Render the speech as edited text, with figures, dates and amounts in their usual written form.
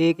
1